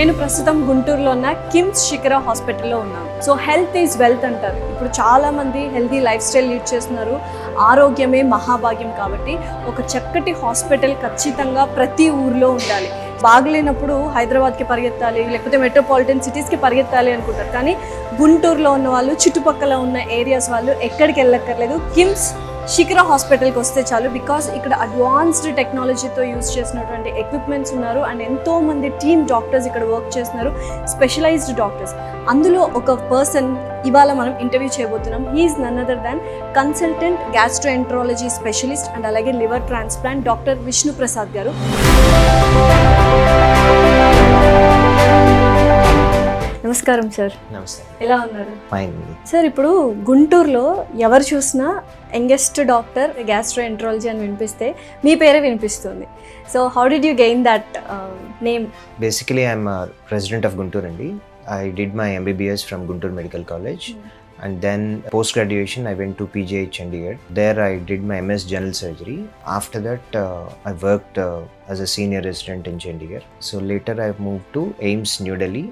నేను ప్రస్తుతం గుంటూరులో ఉన్న కిమ్స్ శిఖర హాస్పిటల్లో ఉన్నాను. సో హెల్త్ ఈజ్ వెల్త్ అంటారు. ఇప్పుడు చాలామంది హెల్తీ లైఫ్ స్టైల్ లీడ్ చేస్తున్నారు. ఆరోగ్యమే మహాభాగ్యం కాబట్టి ఒక చక్కటి హాస్పిటల్ ఖచ్చితంగా ప్రతి ఊర్లో ఉండాలి. బాగలేనప్పుడు హైదరాబాద్కి పరిగెత్తాలి, లేకపోతే మెట్రోపాలిటన్ సిటీస్కి పరిగెత్తాలి అనుకుంటారు. కానీ గుంటూరులో ఉన్న వాళ్ళు, చుట్టుపక్కల ఉన్న ఏరియాస్ వాళ్ళు ఎక్కడికి వెళ్ళక్కర్లేదు, కిమ్స్ శిఖర హాస్పిటల్కి వస్తే చాలు. బికాస్ ఇక్కడ అడ్వాన్స్డ్ టెక్నాలజీతో యూజ్ చేసినటువంటి ఎక్విప్మెంట్స్ ఉన్నారు అండ్ ఎంతోమంది టీమ్ డాక్టర్స్ ఇక్కడ వర్క్ చేస్తున్నారు, స్పెషలైజ్డ్ డాక్టర్స్. అందులో ఒక పర్సన్ ఇవాళ మనం ఇంటర్వ్యూ చేయబోతున్నాం. He is none other than consultant gastroenterology specialist and అలాగే liver transplant doctor Vishnu Prasad గారు. నమస్కారం సార్. నమస్తే. ఎలా ఉన్నారు? ఫైన్ సార్, ఇప్పుడు గుంటూరులో ఎవరు చూసినా యంగెస్ట్ డాక్టర్ గ్యాస్ట్రోఎంట్రాలజీ అని వినిపిస్తే మీ పేరే వినిపిస్తుంది. So how did you gain that name? Basically I'm president of Guntur అండి. I did my MBBS from Guntur Medical College. And then post-graduation I went to PGH Chandigarh. There I did my MS General Surgery. After that I worked as a senior resident in Chandigarh. So later I moved to AIIMS New Delhi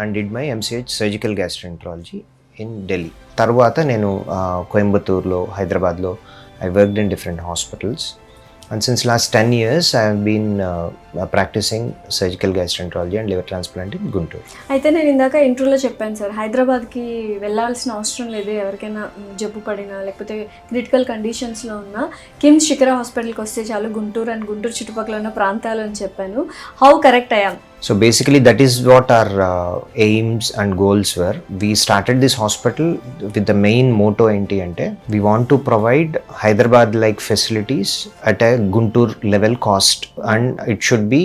and did my MCH Surgical Gastroenterology in Delhi. Tarvata nenu Coimbatore lo, Hyderabad lo I worked in different hospitals. And since last 10 years, I have been practicing surgical gastroenterology and liver transplant in Guntur. అయితే నేను ఇందాక ఇంట్రోలో చెప్పాను sir, హైదరాబాద్కి వెళ్ళాల్సిన అవసరం లేదు. ఎవరికైనా జబ్బు పడినా లేకపోతే క్రిటికల్ కండిషన్స్లో ఉన్న కిమ్స్ శిఖర హాస్పిటల్కి వస్తే చాలు, గుంటూరు అండ్ గుంటూరు చుట్టుపక్కల ఉన్న ప్రాంతాలు అని చెప్పాను. హౌ కరెక్ట్ అయ్యాం? So basically that is what our aims and goals were. We started this hospital with the main motto enti ante we want to provide Hyderabad like facilities at a Guntur level cost, and it should be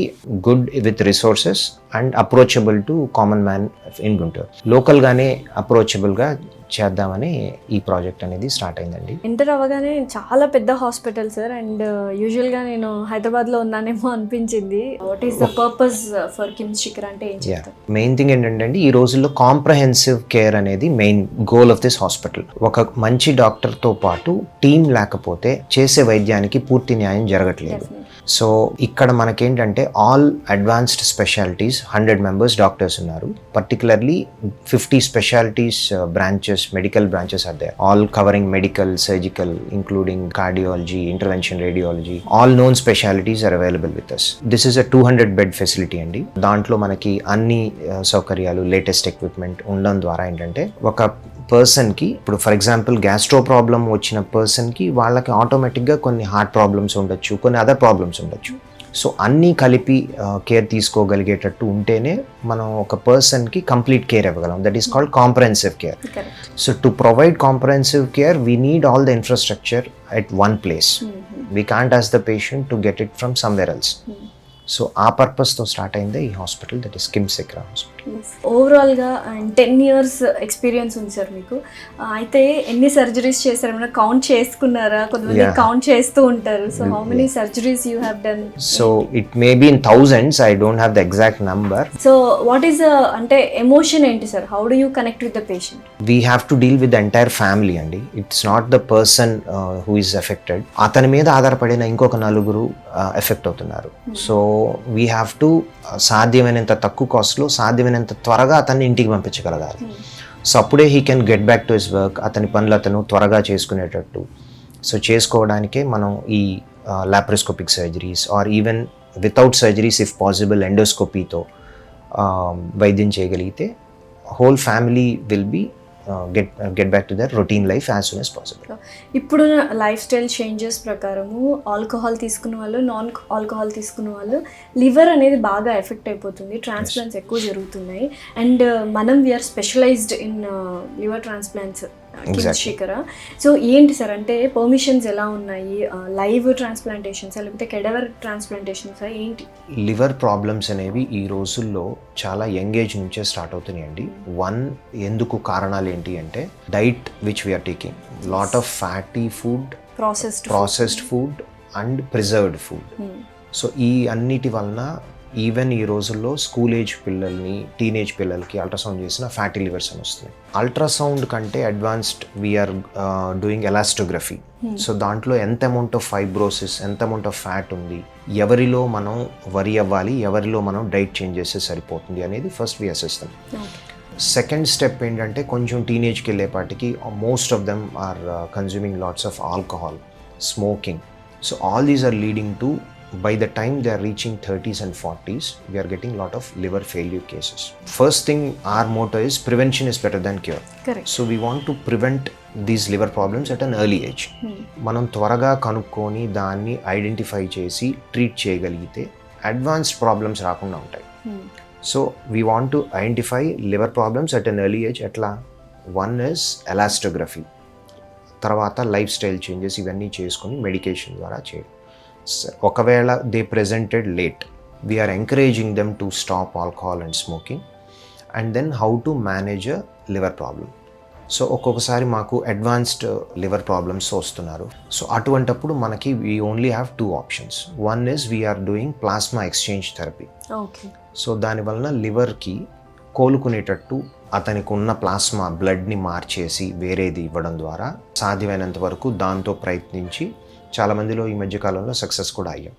good with resources and approachable to common man in Guntur. Local gaane approachable ga చేద్దామని ఈ project అనేది start అయిందండి. Enter అవ్వగానే చాలా పెద్ద hospital sir, and యూజువల్గా నేను హైదరాబాద్లో ఉన్నానేమో అనిపించింది. What is the purpose for KIMS శిఖర అంటే ఏం చెప్తారు? మెయిన్ థింగ్ ఏంటంటే ఈ రోజుల్లో కాంప్రహెన్సివ్ కేర్ అనేది main goal of this hospital. ఒక మంచి డాక్టర్తో పాటు టీం లేకపోతే చేసే వైద్యానికి పూర్తి న్యాయం జరగట్లేదు. సో ఇక్కడ మనకేంటంటే all advanced specialties 100 members doctors ఉన్నారు. Particularly 50 specialties branches, medical branches are there, all covering medical, surgical, including cardiology, intervention radiology. All known specialties are available with us. This is a 200 bed facility andi. దాంట్లో మనకి అన్ని సౌకర్యాలు, latest equipment ఉండడం ద్వారా ఏంటంటే ఒక పర్సన్కి ఇప్పుడు ఫర్ ఎగ్జాంపుల్ గ్యాస్ట్రో ప్రాబ్లం వచ్చిన పర్సన్కి వాళ్ళకి ఆటోమేటిక్గా కొన్ని హార్ట్ ప్రాబ్లమ్స్ ఉండొచ్చు, కొన్ని అదర్ ప్రాబ్లమ్స్ ఉండొచ్చు. సో అన్నీ కలిపి కేర్ తీసుకోగలిగేటట్టు ఉంటేనే మనం ఒక పర్సన్కి కంప్లీట్ కేర్ ఇవ్వగలం. That is called comprehensive care. So to provide comprehensive care we need all the infrastructure at one place. We can't ask the patient to get it from somewhere else. So ఆ పర్పస్తో start అయింది ఈ hospital, that is KIMS Shikhara hospital. ఓవరాల్గా 10 years experience ఉంది sir మీకు. అయితే ఎన్ని surgeries చేశారు, ఏమైనా కౌంట్ చేసుకున్నారా? కొంతమంది కౌంట్ చేస్తూ ఉంటారు. So how many surgeries you have done? So it may be in thousands, I don't have the exact number. So what is అంటే ఎమోషన్ ఏంటి sir? How do you connect with the patient? We have to deal with the entire family అండి. It's not the person who is affected. అతని మీద ఆధారపడిన ఇంకొక నలుగురు effect అవుతున్నారు. So we have to సాధ్యమైనంత తక్కువ కాస్ట్లో, సాధ్యమైనంత త్వరగా అతన్ని ఇంటికి పంపించగలగాలి. సో అప్పుడే he can get back to his work. అతని పనులు అతను త్వరగా చేసుకునేటట్టు. సో చేసుకోవడానికే మనం ఈ laparoscopic surgeries or even without surgeries if possible ఎండోస్కోపీతో వైద్యం చేయగలిగితే whole family will be get back to their routine life as soon as possible. ఇప్పుడు లైఫ్ స్టైల్ చేంజెస్ ప్రకారము ఆల్కహాల్ తీసుకున్న వాళ్ళు, నాన్ ఆల్కహాల్ తీసుకున్న వాళ్ళు లివర్ అనేది బాగా ఎఫెక్ట్ అయిపోతుంది. ట్రాన్స్ప్లాంట్స్ ఎక్కువ జరుగుతున్నాయి అండ్ మనం we are specialized in liver transplants KIMS Shikhara. So ఏంటి సార్ అంటే పర్మిషన్స్ ఎలా ఉన్నాయి? లైవ్ ట్రాన్స్ప్లాంటేషన్స్ లేకపోతే కెడవర్ ట్రాన్స్ప్లాంటేషన్స్ ఏంటి? లివర్ ప్రాబ్లమ్స్ అనేవి ఈ రోజుల్లో చాలా యంగ్ ఏజ్ నుంచే స్టార్ట్ అవుతున్నాయండి. ఎందుకు కారణాలు ఏంటి అంటే diet which we are taking, lot of fatty food, processed food and preserved food. So ఈ అన్నిటి వలన ఈవెన్ ఈ రోజుల్లో స్కూల్ ఏజ్ పిల్లల్ని, టీనేజ్ పిల్లలకి అల్ట్రాసౌండ్ చేసిన ఫ్యాటీ లివర్స్ అని వస్తున్నాయి. అల్ట్రాసౌండ్ కంటే advanced we are doing elastography. So దాంట్లో ఎంత అమౌంట్ ఆఫ్ ఫైబ్రోసిస్, ఎంత అమౌంట్ ఆఫ్ ఫ్యాట్ ఉంది, ఎవరిలో మనం వరి అవ్వాలి, ఎవరిలో మనం డైట్ చేంజ్ చేస్తే సరిపోతుంది అనేది first we assess them. Second step ఏంటంటే కొంచెం టీనేజ్కి వెళ్ళేపాటికి most of them are consuming lots of alcohol, smoking. So all these are leading to, by the time they are reaching 30s and 40s, we are getting lot of liver failure cases. First thing, our motto is prevention is better than cure. Correct. So we want to prevent these liver problems at an early age. మనం త్వరగా కనుక్కొని దాన్ని identify చేసి treat చేయగలిగితే advanced problems రాకుండా ఉంటాయి. So we want to identify liver problems at an early age. ఎట్లా? One is elastography, తర్వాత లైఫ్ స్టైల్ చేంజెస్ ఇవన్నీ చేసుకొని మెడికేషన్ ద్వారా చేయడం. ఒకవేళ they presented late, we are encouraging them to stop alcohol and smoking and then how to manage a liver problem. So ఒక్కొక్కసారి మాకు advanced liver problems వస్తున్నారు. సో అటువంటప్పుడు మనకి we only have 2 options. One is we are doing plasma exchange therapy. So దానివలన లివర్కి కోలుకునేటట్టు అతనికి ఉన్న plasma బ్లడ్ని మార్చేసి వేరేది ఇవ్వడం ద్వారా సాధ్యమైనంత వరకు దాంతో ప్రయత్నించి చాలామందిలో ఈ మధ్యకాలంలో సక్సెస్ కూడా అయ్యాం.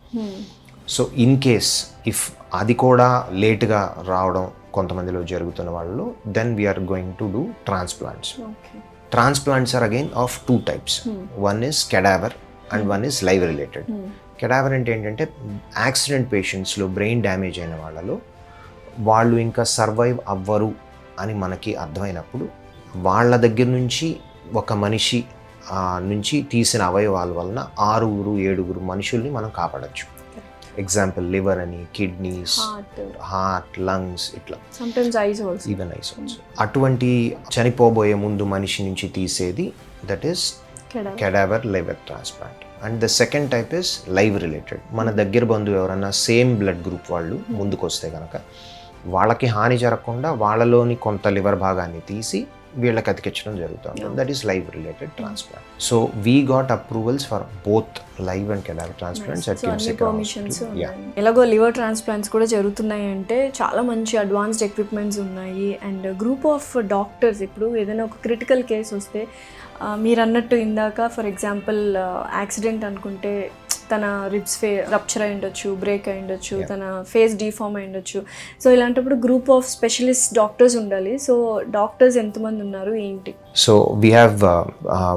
సో ఇన్ కేస్ ఇఫ్ అది కూడా లేట్గా రావడం కొంతమందిలో జరుగుతున్న వాళ్ళు, then we are going to do transplants. Transplants are again of 2 types. One is cadaver and one is live related. Cadaver అంటే ఏంటంటే యాక్సిడెంట్ పేషెంట్స్లో బ్రెయిన్ డ్యామేజ్ అయిన వాళ్ళలో వాళ్ళు ఇంకా సర్వైవ్ అవ్వరు అని మనకి అర్థమైనప్పుడు వాళ్ళ దగ్గర నుంచి ఒక మనిషి నుంచి తీసిన అవయవాల వలన 6-7 మనుషుల్ని మనం కాపాడచ్చు. ఎగ్జాంపుల్ లివర్ అని, కిడ్నీస్, హార్ట్, లంగ్స్, ఇట్లా ఈవెన్ ఐస్ ఆల్సో. అటువంటి చనిపోబోయే ముందు మనిషి నుంచి తీసేది that is cadaver liver transplant. And the second type is live related. మన దగ్గర బంధువు ఎవరన్నా సేమ్ బ్లడ్ గ్రూప్ వాళ్ళు ముందుకు వస్తే కనుక వాళ్ళకి హాని జరగకుండా వాళ్ళలోని కొంత లివర్ భాగాన్ని తీసి వీళ్ళకి అతికించడం జరుగుతుంది. That is live related transplant. So we got approvals for both live and cadaver transplants at KIMS శిఖర. ఎలాగో లివర్ ట్రాన్స్ప్లాంట్స్ కూడా జరుగుతున్నాయి అంటే చాలా మంచి అడ్వాన్స్డ్ ఎక్విప్మెంట్స్ ఉన్నాయి. అండ్ గ్రూప్ ఆఫ్ డాక్టర్స్ ఇప్పుడు ఏదైనా ఒక క్రిటికల్ కేసు వస్తే మీరు అన్నట్టు ఇందాక ఫర్ ఎగ్జాంపుల్ యాక్సిడెంట్ అనుకుంటే తన రిబ్స్ రప్చర్ అయి ఉండొచ్చు, బ్రేక్ అయి ఉండొచ్చు, తన ఫేస్ డిఫార్మ్ అయి ఉండొచ్చు. సో ఇలాంటప్పుడు గ్రూప్ ఆఫ్ స్పెషలిస్ట్ డాక్టర్స్ ఉండాలి. సో డాక్టర్స్ ఎంతమంది ఉన్నారు ఏంటి? సో వీ హ్యావ్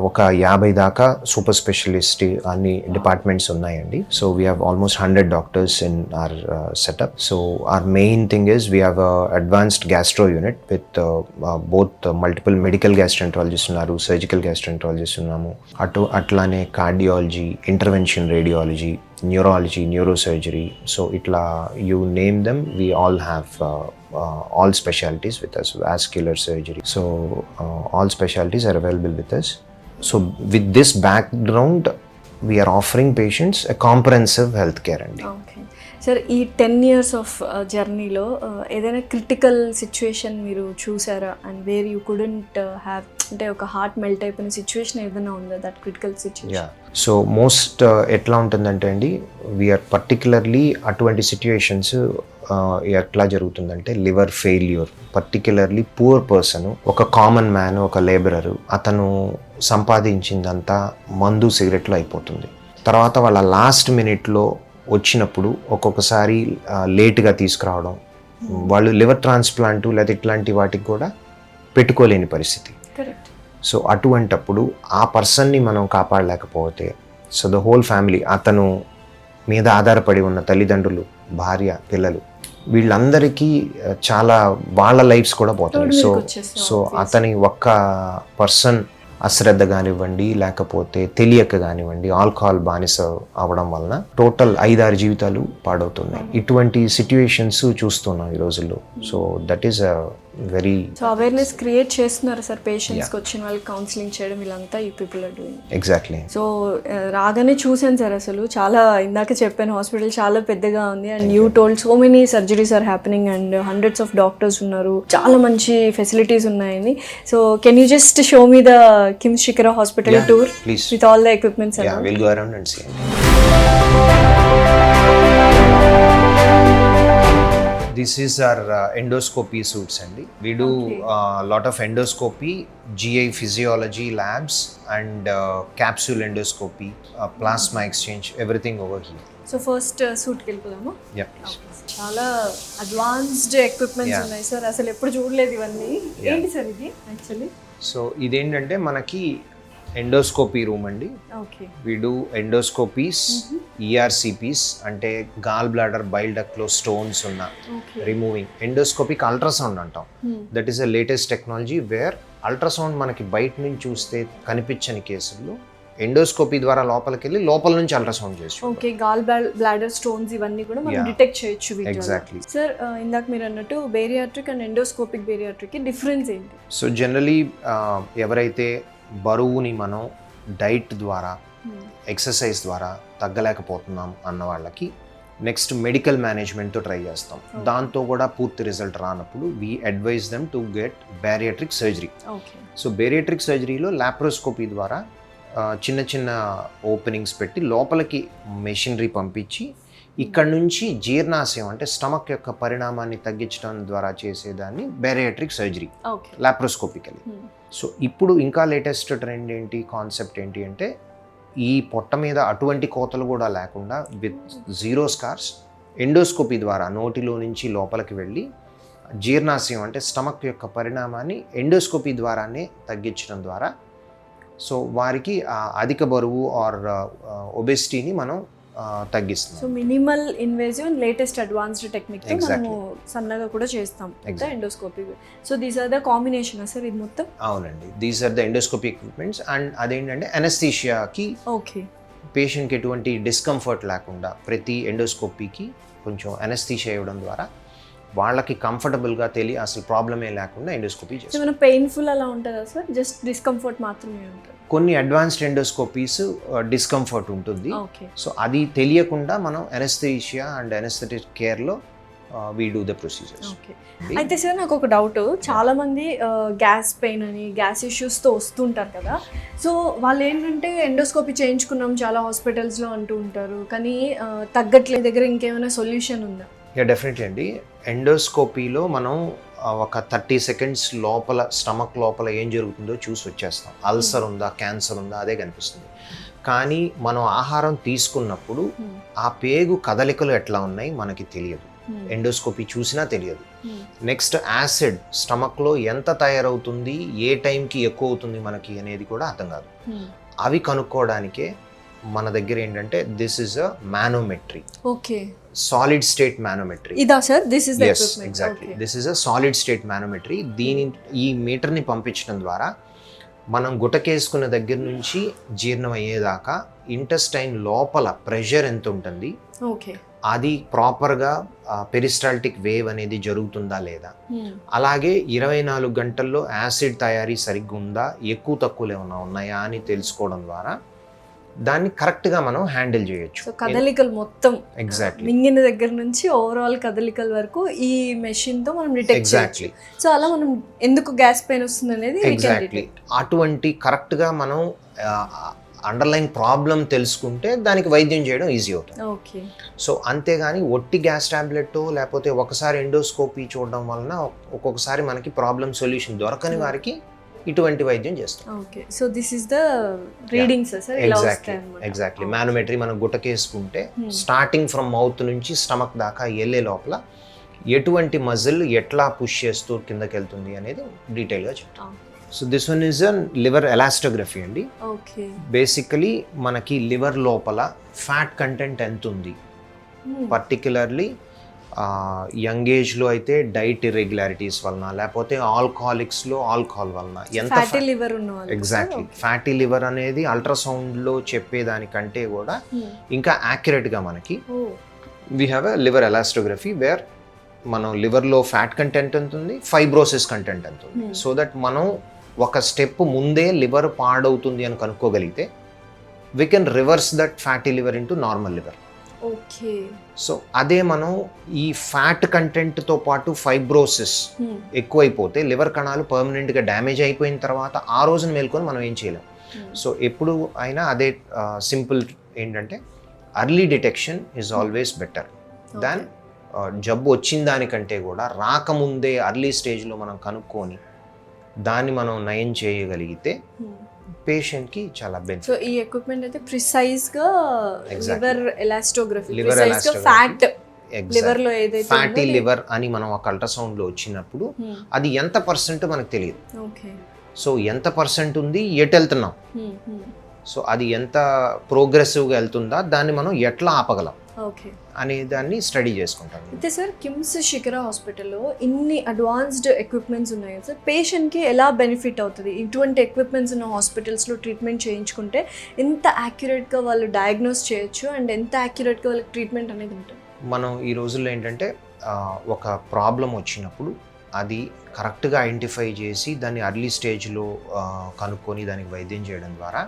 ఒక 50 దాకా సూపర్ స్పెషలిస్ట్ అన్ని డిపార్ట్మెంట్స్ ఉన్నాయండి. So we have almost 100 doctors in our setup. So our main thing is we have advanced gastro unit with both multiple medical gastroenterologist ఉన్నారు, surgical gastroenterologist ఉన్నాము, అట్లానే cardiology, intervention radiology, neurology, neurosurgery. So ఇట్లా you name them, we all have all specialties with us, vascular surgery. So all specialties are available with us. So with this background, we are offering patients a comprehensive health care. Okay. Sir ఈ 10 years of జర్నీలో ఏదైనా critical situation మీరు చూసారా? And where you couldn't have, అంటే ఒక heart melt అయిపోయిన situation ఏదైనా ఉందా that critical situation? So most ఎట్లా ఉంటుందంటే అండి, వీఆర్ పర్టికులర్లీ అటువంటి సిచ్యువేషన్స్ ఎట్లా జరుగుతుందంటే liver failure, particularly poor person, ఒక కామన్ మ్యాన్, ఒక లేబరరు, అతను సంపాదించిందంతా మందు, సిగరెట్లు అయిపోతుంది. తర్వాత వాళ్ళ లాస్ట్ మినిట్లో వచ్చినప్పుడు ఒక్కొక్కసారి లేట్గా తీసుకురావడం, వాళ్ళు లివర్ ట్రాన్స్ప్లాంట్ లేదా ఇట్లాంటి వాటికి కూడా పెట్టుకోలేని పరిస్థితి. సో అటువంటప్పుడు ఆ పర్సన్ని మనం కాపాడలేకపోతే, సో ద హోల్ ఫ్యామిలీ, అతను మీద ఆధారపడి ఉన్న తల్లిదండ్రులు, భార్య, పిల్లలు, వీళ్ళందరికీ చాలా వాళ్ళ లైఫ్స్ కూడా పోతాయి. సో అతని ఒక్క పర్సన్ అశ్రద్ధ కానివ్వండి, లేకపోతే తెలియక కానివ్వండి, ఆల్కహాల్ బానిస అవ్వడం వలన టోటల్ 5-6 జీవితాలు పాడవుతున్నాయి. ఇటువంటి సిచ్యువేషన్స్ చూస్తున్నాం ఈ రోజుల్లో. So that is a very awareness create చేస్తున్నారు సార్ పేషెంట్స్కి వచ్చిన వాళ్ళకి కౌన్సిలింగ్ చేయడం, ఇలాంతా ఈ people are doing. Exactly. So రాగానే చూసాను సార్, అసలు చాలా ఇందాక చెప్పాను హాస్పిటల్ చాలా పెద్దగా ఉంది. And you told so many surgeries are happening and hundreds of doctors ఉన్నారు, చాలా మంచి ఫెసిలిటీస్ ఉన్నాయని. So can you just show me the KIMS Shikhara hospital tour with all the equipments? We'll go around and see. This is our endoscopy suites అండి. We do lot of endoscopy, GI physiology labs and capsule endoscopy, plasma exchange, everything over here. So first సూట్కి వెళ్ళిపోదాము. Yeah. చాలా advanced equipments ఉన్నాయి sir, అసలు ఎప్పుడు చూడలేదు ఇవన్నీ. ఏంటి సార్ ఇది యాక్చువల్లీ? సో ఇదేంటంటే మనకి ఎండోస్కోపీ రూమ్ అండి. ఓకే. వీ డూ ఎండోస్కోపీస్, ERCPs అంటే గాల్ బ్లాడర్ బైల్ డక్ట్ లో స్టోన్స్ ఉన్న రిమూవింగ్. ఎండోస్కోపిక్ అల్ట్రాసౌండ్ అంటాం. That is the latest technology wear ultrasound మనకి బయట నుంచి చూస్తే కనిపించని కేసుల్లో ఎండోస్కోపీ ద్వారా లోపలికి వెళ్ళి లోపల నుంచి అల్ట్రాసౌండ్ చేసి. ఓకే. గాల్ బ్లాడర్ స్టోన్స్ ఇవన్నీ కూడా మనం డిటెక్ట్ చేయొచ్చు. ఎగ్జాక్ట్లీ సార్, ఇందాక మీరు అన్నట్టు bariatric and endoscopic bariatric difference ఏంటి? సో జనరలీ ఎవరైతే బరువుని మనం డైట్ ద్వారా, ఎక్సర్సైజ్ ద్వారా తగ్గలేకపోతున్నాం అన్న వాళ్ళకి నెక్స్ట్ మెడికల్ మేనేజ్మెంట్తో ట్రై చేస్తాం. దాంతో కూడా పూర్తి రిజల్ట్ రానప్పుడు we advise them to get bariatric surgery. So bariatric సర్జరీలో లాప్రోస్కోపీ ద్వారా చిన్న చిన్న ఓపెనింగ్స్ పెట్టి లోపలికి మెషినరీ పంపించి ఇక్కడ నుంచి జీర్ణాశయం అంటే స్టమక్ యొక్క పరిణామాన్ని తగ్గించడం ద్వారా చేసేదాన్ని బేరియాట్రిక్ సర్జరీ, లాప్రోస్కోపికలీ. సో ఇప్పుడు ఇంకా లేటెస్ట్ ట్రెండ్ ఏంటి, కాన్సెప్ట్ ఏంటి అంటే ఈ పొట్ట మీద అటువంటి కోతలు కూడా లేకుండా విత్ 0 స్కార్స్ ఎండోస్కోపీ ద్వారా నోటిలో నుంచి లోపలికి వెళ్ళి జీర్ణాశయం అంటే స్టమక్ యొక్క పరిణామాన్ని ఎండోస్కోపీ ద్వారానే తగ్గించడం ద్వారా సో వారికి అధిక బరువు ఆర్ ఒబెసిటీని మనం తగ్గిస్తాం. So minimal invasive and latest advanced technique మనము సన్నగా కూడా చేస్తాం endoscopy. So these are the combination sir ఇది మొత్తం? అవునండి, these are the endoscopy equipments. And అదేంటంటే అనస్థీషియాకి పేషెంట్కి ఎటువంటి డిస్కంఫర్ట్ లేకుండా ప్రతి ఎండోస్కోపీకి కొంచెం అనస్థీషియా ఇవ్వడం ద్వారా వాళ్ళకి కంఫర్టబుల్గా అసలు ప్రాబ్లమే లేకుండా ఎండోస్కోపీ చేస్తాం. ఏమైనా పెయిన్ఫుల్ అలా ఉంటుందా సార్? జస్ట్ డిస్కంఫర్ట్ మాత్రమే ఉంటుంది? కొన్ని అడ్వాన్స్డ్ ఎండోస్కోపీస్ డిస్కంఫర్ట్ ఉంటుంది. సో అది తెలియకుండా మనం అనస్థీషియా అండ్ అనస్థెటిక్ కేర్లో వీ డూ ద ప్రొసీజర్స్. అయితే సార్ నాకు ఒక డౌట్, చాలా మంది గ్యాస్ పెయిన్ అని గ్యాస్ ఇష్యూస్తో వస్తుంటారు కదా, సో వాళ్ళు ఏంటంటే ఎండోస్కోపీ చేయించుకున్నాం చాలా హాస్పిటల్స్లో అంటూ ఉంటారు, కానీ తగ్గట్లేదు, దగ్గర ఇంకేమైనా సొల్యూషన్ ఉందా? డెఫినెట్లీ అండి. ఎండోస్కోపీలో మనం ఒక 30 సెకండ్స్ లోపల స్టమక్ లోపల ఏం జరుగుతుందో చూసి వచ్చేస్తాం. అల్సర్ ఉందా, క్యాన్సర్ ఉందా, అదే కనిపిస్తుంది. కానీ మనం ఆహారం తీసుకున్నప్పుడు ఆ పేగు కదలికలు ఎట్లా ఉన్నాయి మనకి తెలియదు, ఎండోస్కోపీ చూసినా తెలియదు. నెక్స్ట్ యాసిడ్ స్టమక్లో ఎంత తయారవుతుంది, ఏ టైంకి ఎక్కువ అవుతుంది మనకి అనేది కూడా అర్థం కాదు. అవి కనుక్కోవడానికే మన దగ్గర ఏంటంటే this is a manometry. Okay. Solid state manometry. ఇదా sir? This is the yes exactly this is a solid state manometry. ఈ మీటర్ని పంపించడం ద్వారా మనం గుటకేసుకున్న దగ్గర నుంచి జీర్ణం అయ్యేదాకా ఇంటెస్టైన్ లోపల ప్రెషర్ ఎంత ఉంటుంది, అది ప్రాపర్గా పెరిస్టాల్టిక్ వేవ్ అనేది జరుగుతుందా లేదా, అలాగే 24 గంటల్లో యాసిడ్ తయారీ సరిగ్గా ఉందా, ఎక్కువ తక్కువలు ఏమైనా ఉన్నాయా అని తెలుసుకోవడం ద్వారా దాన్ని కరెక్ట్గా మనం హ్యాండిల్ చేయొచ్చు. సో కదలికలు మొత్తం ఎగ్జాక్ట్లీ మింగిన దగ్గర నుంచి ఓవరాల్ కదలికల వరకు ఈ మెషిన్ తో మనం డిటెక్ట్ చేయొచ్చు. సో అలా మనం ఎందుకు గ్యాస్ పెయిన్ వస్తుంది అనేది ఎగ్జాక్ట్లీ అటువంటి కరెక్ట్గా మనం అండర్లైన్ ప్రాబ్లం తెలుసుకుంటే దానికి వైద్యం చేయడం ఈజీ అవుతుంది. ఓకే. సో అంతేగాని ఒట్టి గ్యాస్ టాబ్లెట్ లేకపోతే ఒకసారి ఎండోస్కోపీ చూడడం వలన ఒక్కొక్కసారి మనకి ప్రాబ్లం సొల్యూషన్ దొరకని వారికి ఇటువంటి వైద్యం చేస్తాం. Okay. So this is the readings sir? Exactly manometry మనం గుట్టకేసుకుంటే స్టార్టింగ్ ఫ్రమ్ మౌత్ నుంచి స్టమక్ దాకా వెళ్ళే లోపల ఎటువంటి మజిల్ ఎట్లా పుష్ చేస్తూ కిందకి వెళ్తుంది అనేది డీటెయిల్గా చెప్తాం. So this one is a liver elastography అండి. ఓకే. బేసికలీ మనకి లివర్ లోపల ఫ్యాట్ కంటెంట్ ఎంత ఉంది, పర్టికులర్లీ యంగ్ ఏజ్లో అయితే డైట్ ఇర్రెగ్యులారిటీస్ వలన లేకపోతే ఆల్కహాలిక్స్లో ఆల్కహాల్ వలన ఎంత ఎగ్జాక్ట్లీ ఫ్యాటీ లివర్ అనేది అల్ట్రాసౌండ్లో చెప్పేదానికంటే కూడా ఇంకా యాక్యురేట్గా మనకి we have a liver elastography where మనం లివర్లో ఫ్యాట్ కంటెంట్ ఎంత ఉంది, ఫైబ్రోసిస్ కంటెంట్ ఎంత ఉంది, సో దట్ మనం ఒక స్టెప్ ముందే లివర్ పాడవుతుంది అని కనుక్కోగలిగితే we can reverse that fatty liver into normal liver. Okay. So అదే మనం ఈ ఫ్యాట్ కంటెంట్తో పాటు ఫైబ్రోసిస్ ఎక్కువైపోతే లివర్ కణాలు పర్మనెంట్గా డ్యామేజ్ అయిపోయిన తర్వాత ఆ రోజున మేల్కొని మనం ఏం చేయలేం. సో ఎప్పుడు అయినా అదే సింపుల్ ఏంటంటే early detection is always better than జబ్బు వచ్చిన దానికంటే కూడా రాకముందే అర్లీ స్టేజ్లో మనం కనుక్కొని దాన్ని మనం నయం చేయగలిగితే పేషెంట్కి చాలా బెనిఫిట్. సో ఈ ఎక్విప్మెంట్ అయితే ప్రిసైజ్గా liver elastography, liver fat liver లో ఏదైతే ఫ్యాటీ లివర్ అని మనం ఒక అల్ట్రాసౌండ్ లో వచ్చినప్పుడు అది ఎంత పర్సెంట్ మనకు తెలియదు. సో ఎంత పర్సెంట్ ఉంది, ఎటు వెళ్తున్నాం, సో అది ఎంత ప్రోగ్రెసివ్గా వెళ్తుందా, దాన్ని మనం ఎట్లా ఆపగలం అనే దాన్ని స్టడీ చేసుకుంటాం. అయితే సార్ కిమ్స్ శిఖరా హాస్పిటల్లో ఇన్ని అడ్వాన్స్డ్ ఎక్విప్మెంట్స్ ఉన్నాయి సార్, పేషెంట్కి ఎలా బెనిఫిట్ అవుతుంది? ఇటువంటి ఎక్విప్మెంట్స్ ఉన్న హాస్పిటల్స్లో ట్రీట్మెంట్ చేయించుకుంటే ఎంత యాక్యురేట్గా వాళ్ళు డయాగ్నోస్ చేయొచ్చు అండ్ ఎంత యాక్యురేట్గా వాళ్ళకి ట్రీట్మెంట్ అనేది ఉంటుంది? మనం ఈ రోజుల్లో ఏంటంటే ఒక ప్రాబ్లం వచ్చినప్పుడు అది కరెక్ట్గా ఐడెంటిఫై చేసి దాన్ని అర్లీ స్టేజ్లో కనుక్కొని దానికి వైద్యం చేయడం ద్వారా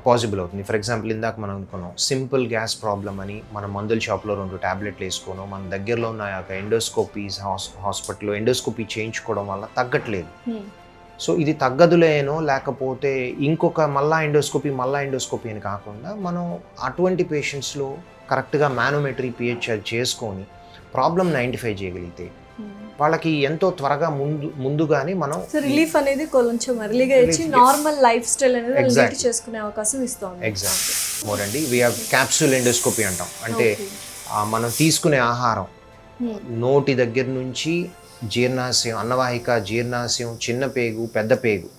పాసిబుల్ అవుతుంది. ఫర్ ఎగ్జాంపుల్ ఇందాక మనం అనుకున్నాం సింపుల్ గ్యాస్ ప్రాబ్లం అని మన మందుల షాప్లో 2 ట్యాబ్లెట్లు వేసుకోవడం, మన దగ్గరలో ఉన్న ఎండోస్కోపీస్ హాస్పిటల్లో ఎండోస్కోపీ చేయించుకోవడం వల్ల తగ్గట్లేదు. సో ఇది తగ్గదులేనో లేకపోతే ఇంకొక మళ్ళా ఎండోస్కోపీ అని కాకుండా మనం అటువంటి పేషెంట్స్లో కరెక్ట్గా మానోమెట్రీ పిహెచ్ చేసుకొని ప్రాబ్లమ్ని ఐడెంటిఫై చేయగలిగితే వాళ్ళకి ఎంతో త్వరగా ముందుగానే మనం రిలీఫ్ అనేది కొంచెం ఎర్లీగా ఇచ్చి నార్మల్ లైఫ్ స్టైల్ అనేది చేసుకునే అవకాశం ఇస్తాం. ఎగ్జాక్ట్లీ మోర్ అండి వి హావ్ క్యాప్సూల్ ఎండోస్కోపీ అంటాం. అంటే మనం తీసుకునే ఆహారం నోటి దగ్గర నుంచి జీర్ణాశయం, అన్నవాహిక, జీర్ణాశయం, చిన్న పేగు, పెద్ద పేగు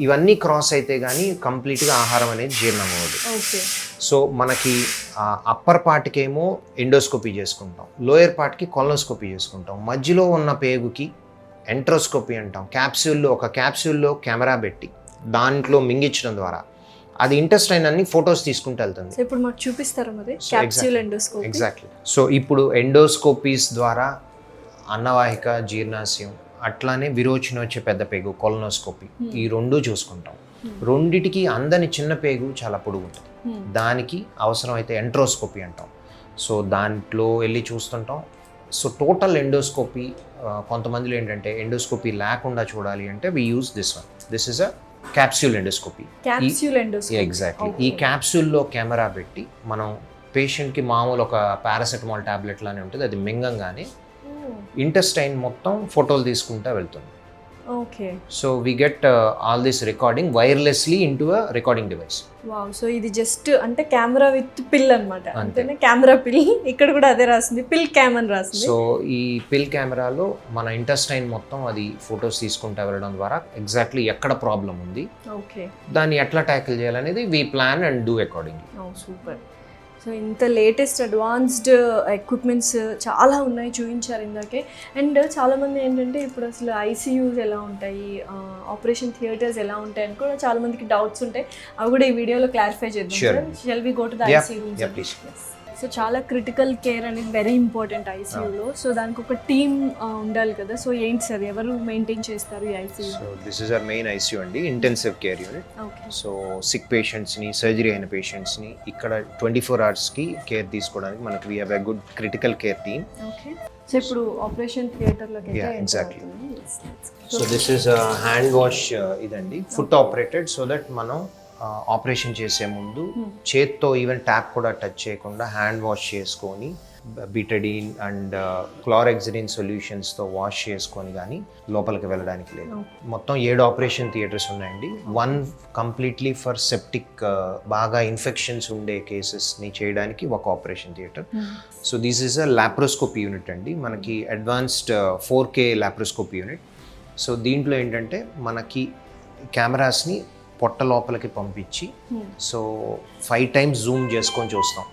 ఇవన్నీ క్రాస్ అయితే కానీ కంప్లీట్గా ఆహారం అనేది జీర్ణం అవ్వదు. సో మనకి అప్పర్ పార్ట్కేమో ఎండోస్కోపీ చేసుకుంటాం, లోయర్ పార్ట్కి కొలనోస్కోపీ చేసుకుంటాం, మధ్యలో ఉన్న పేగుకి ఎంట్రోస్కోపీ అంటాం. ఒక క్యాప్సూల్లో కెమెరా పెట్టి దాంట్లో మింగించడం ద్వారా అది ఇంటెస్టైన్ అన్ని ఫొటోస్ తీసుకుంటూ వెళ్తుంది. ఇప్పుడు మాకు చూపిస్తారా మరి క్యాప్సూల్ ఎండోస్కోపీ? ఎగ్జాక్ట్లీ. సో ఇప్పుడు ఎండోస్కోపీస్ ద్వారా అన్నవాహిక, జీర్ణాశయం, అట్లానే విరోచన వచ్చే పెద్ద పేగు, కొలనోస్కోపీ, ఈ 2 చూసుకుంటాం. రెండిటికి అందని చిన్న పేగు చాలా పొడుగు ఉంటుంది, దానికి అవసరమైతే ఎంట్రోస్కోపీ అంటాం. సో దాంట్లో వెళ్ళి చూస్తుంటాం. సో టోటల్ ఎండోస్కోపీ కొంతమందిలో ఏంటంటే ఎండోస్కోపీ లేకుండా చూడాలి అంటే we use this is a capsule endoscopy. Exactly. ఈ క్యాప్సూల్లో కెమెరా పెట్టి మనం పేషెంట్కి మామూలు ఒక పారాసెటమాల్ టాబ్లెట్ లానే ఉంటుంది, అది మింగంగానే ఇంటెస్టైన్ మొత్తం ఫోటోలు తీసుకుంటా వెళ్తుంది. Okay. So we get all this recording wirelessly into a recording device. Wow. So ఇది జస్ట్ అంటే కెమెరా విత్ పిల్ అన్నమాట. అంతేనా? కెమెరా పిల్, ఇక్కడ కూడా అదే రాసింది, పిల్ క్యామ్ అని రాసింది. సో ఈ పిల్ కెమెరాలో మన ఇంటెస్టైన్ మొత్తం అది ఫొటోస్ తీసుకుంటా వెళ్ళడం ద్వారా ఎగ్జాక్ట్లీ ఎక్కడ ప్రాబ్లం ఉంది, ఓకే, దాన్ని ఎట్లా ట్యాకిల్ చేయాలనేది we plan and do accordingly. Super. So ఇంత లేటెస్ట్ అడ్వాన్స్డ్ ఎక్విప్మెంట్స్ చాలా ఉన్నాయి, చూపించారు ఇందాకే. అండ్ చాలామంది ఏంటంటే ఇప్పుడు అసలు ఐసీయూస్ ఎలా ఉంటాయి, ఆపరేషన్ థియేటర్స్ ఎలా ఉంటాయి అని కూడా చాలామందికి డౌట్స్ ఉంటాయి. అవి కూడా ఈ వీడియోలో క్లారిఫై చేద్దాం. Shall we go to the ICU rooms? So చాలా క్రిటికల్ కేర్ అనేది వెరీ ఇంపార్టెంట్ ఐసీయూలో. సో దానికి ఒక టీమ్ ఉండాలి కదా. సో ఏంటి సార్, ఎవరు మెయింటైన్ చేస్తారు ఈ ICU? So this is our main ICU అండి, intensive care unit. So sick పేషెంట్స్ని, సర్జరీ అయిన పేషెంట్స్ని ఇక్కడ 24 అవర్స్కి కేర్ తీసుకోవడానికి మనకి we have a good critical care team. Okay. So ఇప్పుడు ఆపరేషన్ థియేటర్లోకి exactly. So this is hand wash ఇదండి, ఫుట్ ఆపరేటెడ్, సో దట్ మనం ఆపరేషన్ చేసే ముందు చేత్తో ఈవెన్ ట్యాప్ కూడా టచ్ చేయకుండా హ్యాండ్ వాష్ చేసుకొని బిటడీన్ అండ్ క్లోరెక్సిడిన్ సొల్యూషన్స్తో వాష్ చేసుకొని కానీ లోపలికి వెళ్ళడానికి లేదు. మొత్తం 7 ఆపరేషన్ థియేటర్స్ ఉన్నాయండి. 1 కంప్లీట్లీ ఫర్ సెప్టిక్, బాగా ఇన్ఫెక్షన్స్ ఉండే కేసెస్ని చేయడానికి ఒక operation theatre. So this is a laparoscopy unit అండి, మనకి advanced 4K laparoscopy unit. So దీంట్లో ఏంటంటే మనకి కెమెరాస్ని పొట్ట లోపలికి పంపించి సో 5 times జూమ్ చేసుకొని చూస్తాం.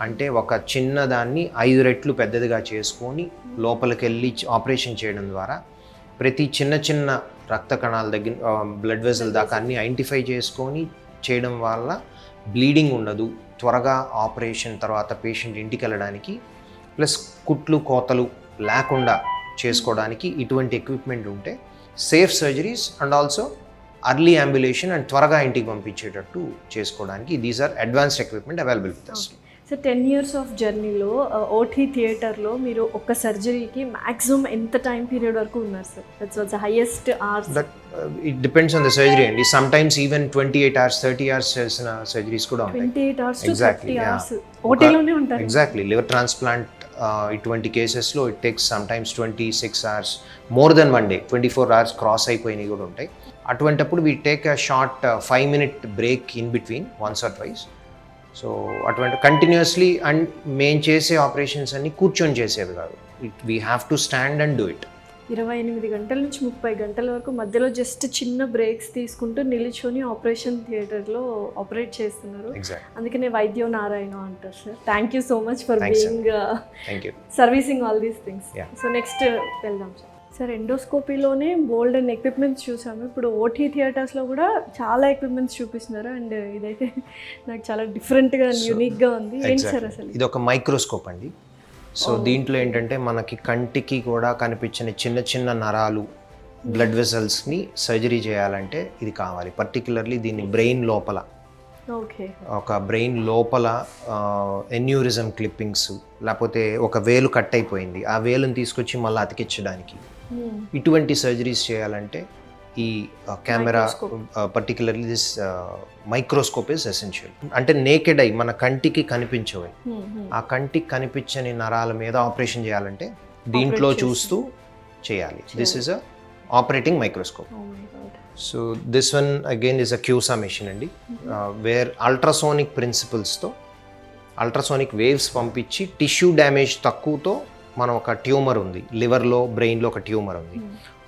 అంటే ఒక చిన్న దాన్ని 5 రెట్లు పెద్దదిగా చేసుకొని లోపలికి వెళ్ళి ఆపరేషన్ చేయడం ద్వారా ప్రతి చిన్న రక్త కణాల దగ్గర బ్లడ్ వెజల్ దాకా అన్ని ఐడెంటిఫై చేసుకొని చేయడం వల్ల బ్లీడింగ్ ఉండదు, త్వరగా ఆపరేషన్ తర్వాత పేషెంట్ ఇంటికి వెళ్ళడానికి, ప్లస్ కుట్లు కోతలు లేకుండా చేసుకోవడానికి ఇటువంటి ఎక్విప్మెంట్ ఉంటే safe surgeries and also early ambulation and త్వరగా ఇంటికి పంపించేటట్టు చేసుకోవడానికి these are advanced equipment available with us. So 10 years of జర్నీలో ఓటీ థియేటర్లో మీరు ఒక సర్జరీకి మ్యాక్సిమం ఎంత టైం పీరియడ్ వరకు ఉన్నారు sir? That's was the highest hours. That it depends on the surgery అండి. Sometimes even 28 hours 30 hours చేసిన సర్జరీస్ కూడా ఉంటాయి. 28 hours to 30 hours ఓటీలోనే ఉంటారు. ఎగ్జాక్ట్లీ. లివర్ ట్రాన్స్ప్లాంట్ ఇటువంటి కేసెస్లో it takes sometimes 26 hours, more than 1 day, 24 hours cross అయిపోయినవి కూడా ఉంటాయి. అటువంటప్పుడు we take a short 5-minute break in between once or twice. So అటువంటి కంటిన్యూస్లీ అండ్ మేము చేసే ఆపరేషన్స్ అన్ని కూర్చొని చేసేవి కాదు. We have to stand and do it. 28 గంటల నుంచి 30 గంటల వరకు మధ్యలో జస్ట్ చిన్న బ్రేక్స్ తీసుకుంటూ నిల్చొని ఆపరేషన్ థియేటర్లో ఆపరేట్ చేస్తున్నారు. అందుకనే వైద్యో నారాయణ అంటారు sir. Thank you so much for being servicing all these things. So next వెళ్దాం సార్. సార్ ఎండోస్కోపీలోనే బోల్డ్ అండ్ ఎక్విప్మెంట్స్ చూసాము. ఇప్పుడు ఓటీ థియేటర్స్లో కూడా చాలా ఎక్విప్మెంట్స్ చూపిస్తున్నారు. అండ్ ఇదైతే నాకు చాలా డిఫరెంట్గా యూనిక్గా ఉంది. ఏంటి సార్ అసలు? ఇది ఒక మైక్రోస్కోప్ అండి. సో దీంట్లో ఏంటంటే మనకి కంటికి కూడా కనిపించిన చిన్న చిన్న నరాలు, బ్లడ్ వెసల్స్ని సర్జరీ చేయాలంటే ఇది కావాలి. పర్టికులర్లీ దీన్ని బ్రెయిన్ లోపల, ఒక బ్రెయిన్ లోపల ఎన్యూరిజం క్లిప్పింగ్స్, లేకపోతే ఒక వేలు కట్ అయిపోయింది, ఆ వేలుని తీసుకొచ్చి మళ్ళీ అతికించడానికి, ఇటువంటి సర్జరీస్ చేయాలంటే ఈ camera, particularly this microscope is essential. అంటే నేకెడ్ ఐ, మన కంటికి కనిపించవి, ఆ కంటికి కనిపించని నరాల మీద ఆపరేషన్ చేయాలంటే దీంట్లో చూస్తూ చేయాలి. This is a operating microscope. So this one again is a క్యూసా machine అండి, వేర్ అల్ట్రాసోనిక్ ప్రిన్సిపల్స్తో అల్ట్రాసోనిక్ వేవ్స్ పంపించి టిష్యూ డ్యామేజ్ తక్కువతో మనం ఒక ట్యూమర్ ఉంది లివర్లో, బ్రెయిన్లో ఒక ట్యూమర్ ఉంది,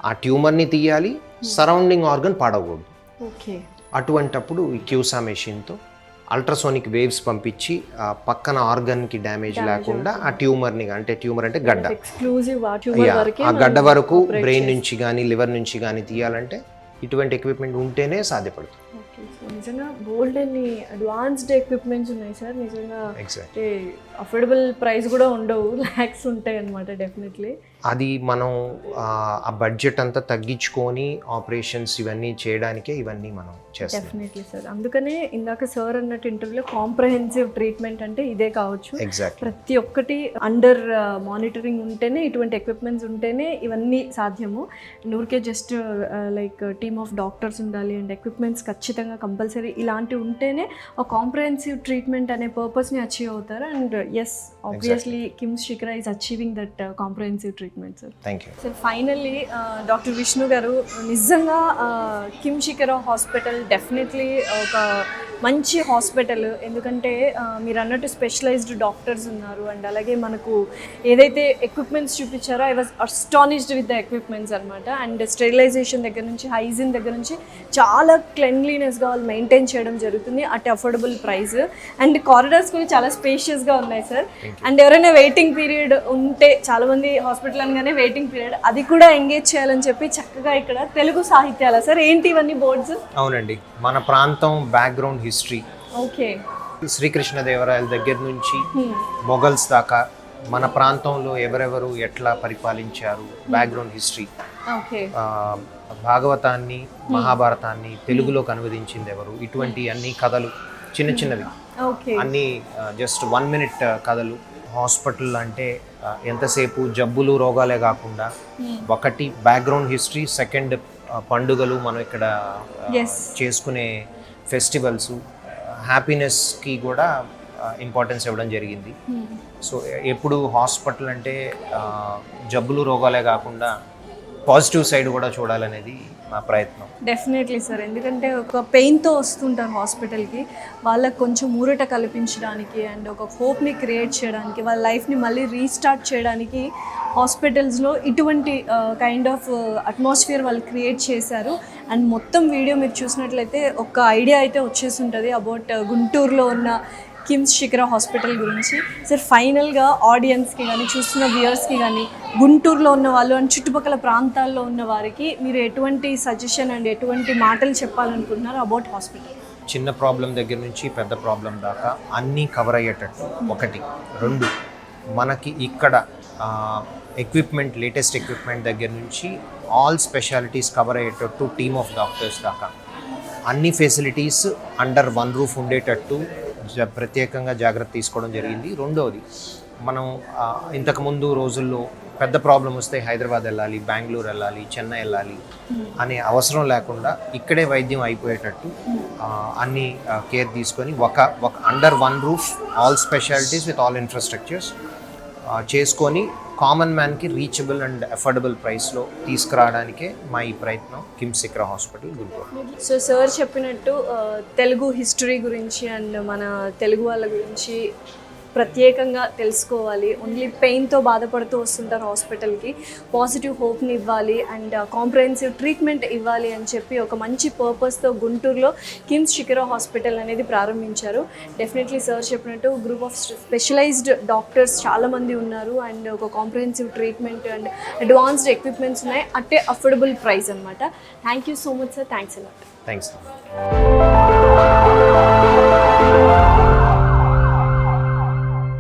ఆ ట్యూమర్ని తీయాలి, సరౌండింగ్ ఆర్గన్ పాడకూడదు. అటువంటప్పుడు ఈ క్యూసా మెషిన్తో అల్ట్రాసోనిక్ వేవ్స్ పంపించి ఆ పక్కన ఆర్గన్కి డ్యామేజ్ లేకుండా ఆ ట్యూమర్ని, అంటే ట్యూమర్ అంటే గడ్డ, ఆ గడ్డ వరకు బ్రెయిన్ నుంచి కానీ లివర్ నుంచి కానీ తీయాలంటే ఇటువంటి ఎక్విప్మెంట్ ఉంటేనే సాధ్యపడుతుంది. నిజంగా బోల్డ్ అన్ని అడ్వాన్స్డ్ ఎక్విప్మెంట్స్ ఉన్నాయి సార్. నిజంగా అఫోర్డబుల్ ప్రైస్ కూడా ఉండవు, ల్యాక్స్ ఉంటాయి అన్నమాట డెఫినెట్లీ. అది మనం ఆ బడ్జెట్ అంతా తగ్గించుకొని ఆపరేషన్స్ ఇవన్నీ చేయడానికే ఇవన్నీ మనం చేస్తాం. Definitely sir. అందుకనే ఇందాక సార్ అన్నట్టు ఇంటర్వ్యూలో కాంప్రహెన్సివ్ ట్రీట్మెంట్ అంటే ఇదే కావచ్చు. ప్రతి ఒక్కటి అండర్ మానిటరింగ్ ఉంటేనే, ఇటువంటి ఎక్విప్మెంట్స్ ఉంటేనే ఇవన్నీ సాధ్యము. ఊరికే just like team of doctors ఉండాలి అండ్ ఎక్విప్మెంట్స్ ఖచ్చితంగా కంపల్సరీ ఇలాంటివి ఉంటేనే ఒక కాంప్రహెన్సివ్ ట్రీట్మెంట్ అనే పర్పస్ని అచీవ్ అవుతారు. అండ్ ఎస్, ఆబ్వియస్లీ కిమ్స్ శిఖర is achieving that comprehensive treatment sir. Thank you sir. Finally doctor Vishnu గారు, నిజంగా కిమ్ శిఖర హాస్పిటల్ డెఫినెట్లీ ఒక మంచి హాస్పిటల్. ఎందుకంటే మీరు అన్నట్టు స్పెషలైజ్డ్ డాక్టర్స్ ఉన్నారు అండ్ అలాగే మనకు ఏదైతే ఎక్విప్మెంట్స్ చూపించారో I was astonished with the equipments అనమాట. అండ్ స్టెరిలైజేషన్ దగ్గర నుంచి, హైజీన్ దగ్గర నుంచి చాలా క్లెన్లీనెస్గా వాళ్ళు మెయింటైన్ చేయడం జరుగుతుంది at affordable price. And corridors కూడా చాలా స్పేషియస్గా ఉన్నాయి సార్. అండ్ ఎవరైనా వెయిటింగ్ పీరియడ్ ఉంటే, చాలామంది హాస్పిటల్ అనగానే వెయిటింగ్ పీరియడ్, అది కూడా ఎంగేజ్ చేయాలని చెప్పి చక్కగా ఇక్కడ తెలుగు సాహిత్యాల సార్ ఏంటి ఇవన్నీ బోర్డ్స్? అవునండి, మన ప్రాంతం బ్యాక్గ్రౌండ్ హిస్టరీ, ఓకే, శ్రీకృష్ణదేవరాయల దగ్గర నుంచి మొఘల్స్ దాకా మన ప్రాంతంలో ఎవరెవరు ఎట్లా పరిపాలించారు, బ్యాక్గ్రౌండ్ హిస్టరీ, భాగవతాన్ని, మహాభారతాన్ని తెలుగులోకి అనువదించింది ఎవరు, ఇటువంటి అన్ని కథలు చిన్న చిన్నవి అన్నీ జస్ట్ 1 minute కథలు. హాస్పిటల్ అంటే ఎంతసేపు జబ్బులు రోగాలే కాకుండా ఒకటి బ్యాక్గ్రౌండ్ హిస్టరీ, సెకండ్ పండుగలు, మనం ఇక్కడ చేసుకునే ఫెస్టివల్స్, హ్యాపీనెస్కి కూడా ఇంపార్టెన్స్ ఇవ్వడం జరిగింది. సో ఎప్పుడు హాస్పిటల్ అంటే జబ్బులు రోగాలే కాకుండా పాజిటివ్ సైడ్ కూడా చూడాలనేది నా ప్రయత్నం. Definitely sir. ఎందుకంటే ఒక పెయిన్తో వస్తుంటారు హాస్పిటల్కి, వాళ్ళకి కొంచెం ఊరట కల్పించడానికి అండ్ ఒక హోప్ని క్రియేట్ చేయడానికి, వాళ్ళ లైఫ్ని మళ్ళీ రీస్టార్ట్ చేయడానికి హాస్పిటల్స్లో ఇటువంటి కైండ్ ఆఫ్ అట్మాస్ఫియర్ వాళ్ళు క్రియేట్ చేశారు. అండ్ మొత్తం వీడియో మీరు చూసినట్లయితే ఒక ఐడియా అయితే వచ్చేసి ఉంటుంది అబౌట్ గుంటూరులో ఉన్న కిమ్స్ శిఖర హాస్పిటల్ గురించి. సార్ ఫైనల్గా ఆడియన్స్కి కానీ, చూస్తున్న వ్యూయర్స్కి కానీ, గుంటూరులో ఉన్న వాళ్ళు అండ్ చుట్టుపక్కల ప్రాంతాల్లో ఉన్న వారికి మీరు ఎటువంటి సజెషన్ అండ్ ఎటువంటి మాటలు చెప్పాలనుకుంటున్నారు అబౌట్ హాస్పిటల్? చిన్న ప్రాబ్లం దగ్గర నుంచి పెద్ద ప్రాబ్లం దాకా అన్నీ కవర్ అయ్యేటట్టు ఒకటి. 2, మనకి ఇక్కడ ఎక్విప్మెంట్, లేటెస్ట్ ఎక్విప్మెంట్ దగ్గర నుంచి ఆల్ స్పెషాలిటీస్ కవర్ అయ్యేటట్టు టీమ్ ఆఫ్ డాక్టర్స్ దాకా అన్ని ఫెసిలిటీస్ అండర్ 1 roof ఉండేటట్టు ప్రత్యేకంగా జాగ్రత్త తీసుకోవడం జరిగింది. 2వది, మనం ఇంతకుముందు రోజుల్లో పెద్ద ప్రాబ్లం వస్తే హైదరాబాద్ వెళ్ళాలి, బెంగళూరు వెళ్ళాలి, చెన్నై వెళ్ళాలి అనే అవసరం లేకుండా ఇక్కడే వైద్యం అయిపోయేటట్టు అన్ని కేర్ తీసుకొని ఒక under 1 roof all specialities with all infrastructures చేసుకొని కామన్ మ్యాన్కి రీచబుల్ అండ్ అఫోర్డబుల్ ప్రైస్లో తీసుకురావడానికే మా ఈ ప్రయత్నం KIMS Shikhara hospital Guntur. So sir చెప్పినట్టు తెలుగు హిస్టరీ గురించి అండ్ మన తెలుగు వాళ్ళ గురించి ప్రత్యేకంగా తెలుసుకోవాలి. ఓన్లీ పెయిన్తో బాధపడుతూ వస్తుంటారు హాస్పిటల్కి, పాజిటివ్ హోప్ని ఇవ్వాలి అండ్ కాంప్రహెన్సివ్ ట్రీట్మెంట్ ఇవ్వాలి అని చెప్పి ఒక మంచి పర్పస్తో గుంటూరులో కిమ్స్ శిఖర హాస్పిటల్ అనేది ప్రారంభించారు. డెఫినెట్లీ సార్ చెప్పినట్టు గ్రూప్ ఆఫ్ స్పెషలైజ్డ్ డాక్టర్స్ చాలామంది ఉన్నారు అండ్ ఒక comprehensive treatment and advanced equipments ఉన్నాయి, అట్టే అఫోర్డబుల్ ప్రైస్ అనమాట. Thank you so much sir, thanks a lot. Thanks.